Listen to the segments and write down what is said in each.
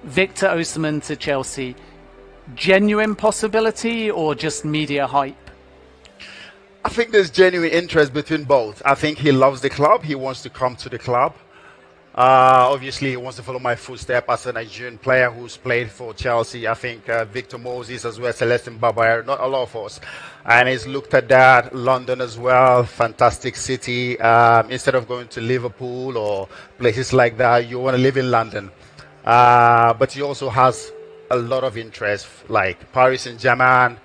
Victor Osimhen to Chelsea, genuine possibility or just media hype? I think there's genuine interest between both. I think he loves the club. He wants to come to the club. Obviously, he wants to follow my footsteps as a Nigerian player who's played for Chelsea. I think Victor Moses as well, Celestin Babayar, not a lot of us. And he's looked at that. London as well, fantastic city. Instead of going to Liverpool or places like that, you want to live in London. But he also has a lot of interest, like Paris Saint-Germain,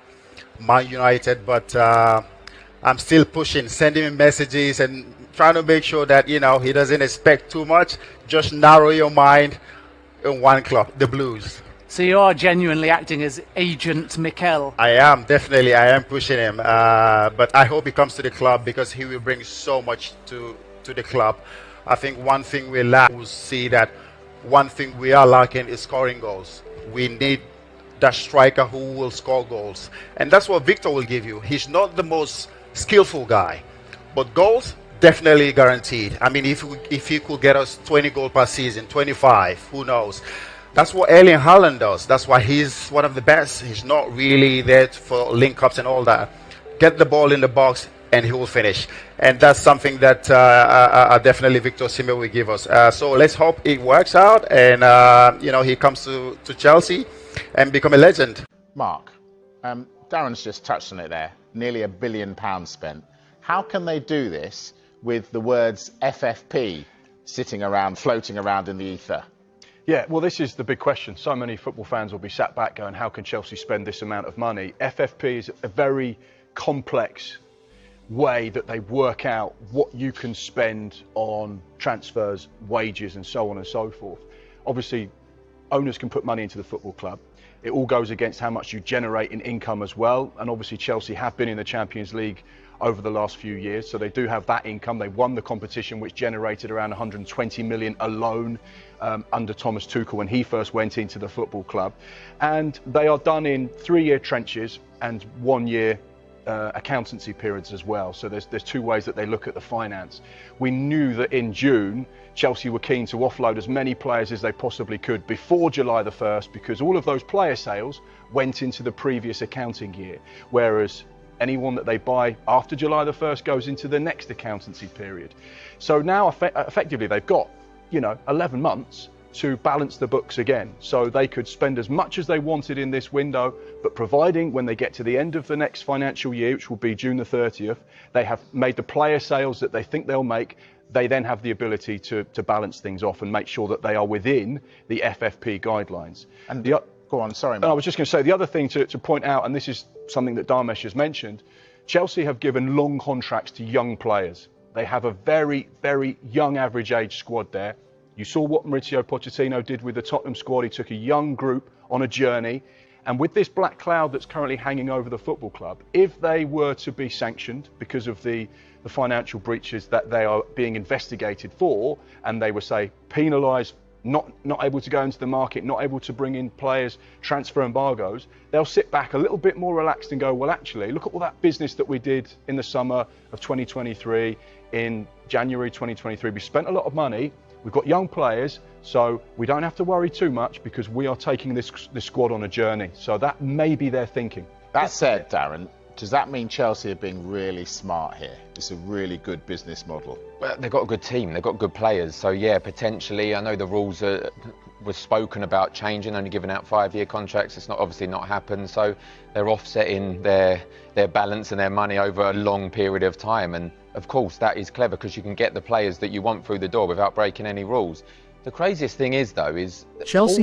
Man United. But I'm still pushing, sending him messages and trying to make sure that, he doesn't expect too much. Just narrow your mind in one club, the Blues. So you are genuinely acting as agent Mikel? I am, definitely. I am pushing him. But I hope he comes to the club because he will bring so much to the club. I think one thing we lack, we'll see that one thing we are lacking is scoring goals. We need that striker who will score goals. And that's what Victor will give you. He's not the most skillful guy, but goals, definitely guaranteed. I mean, if he could get us 20 goals per season, 25, who knows? That's what Erling Haaland does. That's why he's one of the best. He's not really there for link-ups and all that. Get the ball in the box and he will finish. And that's something that definitely Victor Osimhen will give us. So let's hope it works out and, he comes to Chelsea and become a legend. Mark, Darren's just touched on it there. Nearly £1 billion spent. How can they do this with the words FFP floating around in the ether? Yeah, well, this is the big question. So many football fans will be sat back going, how can Chelsea spend this amount of money? FFP is a very complex way that they work out what you can spend on transfers, wages, and so on and so forth. Obviously, owners can put money into the football club. It all goes against how much you generate in income as well. And obviously Chelsea have been in the Champions League over the last few years, so they do have that income. They won the competition, which generated around 120 million alone under Thomas Tuchel when he first went into the football club. And they are done in 3-year trenches and 1-year accountancy periods as well. So there's two ways that they look at the finance. We knew that in June, Chelsea were keen to offload as many players as they possibly could before July the 1st, because all of those player sales went into the previous accounting year, whereas anyone that they buy after July the 1st goes into the next accountancy period. So now effectively they've got 11 months to balance the books again, so they could spend as much as they wanted in this window, but providing when they get to the end of the next financial year, which will be June the 30th, they have made the player sales that they think they'll make, they then have the ability to balance things off and make sure that they are within the FFP guidelines. And go on, sorry, Mark. I was just going to say the other thing to point out, and this is something that Dharmesh has mentioned, Chelsea have given long contracts to young players. They have a very, very young average age squad there. You saw what Mauricio Pochettino did with the Tottenham squad. He took a young group on a journey. And with this black cloud that's currently hanging over the football club, if they were to be sanctioned because of the financial breaches that they are being investigated for, and they were, say, penalised, not able to go into the market, not able to bring in players, transfer embargoes, they'll sit back a little bit more relaxed and go, well, actually, look at all that business that we did in the summer of 2023, in January 2023. We spent a lot of money. We've got young players, so we don't have to worry too much because we are taking this squad on a journey. So that may be their thinking. That said, Darren, does that mean Chelsea are being really smart here? It's a really good business model. Well, they've got a good team, they've got good players. So yeah, potentially, I know the rules were spoken about changing, only giving out 5-year contracts. It's obviously not happened. So they're offsetting their balance and their money over a long period of time. And of course, that is clever because you can get the players that you want through the door without breaking any rules. The craziest thing is, though, is Chelsea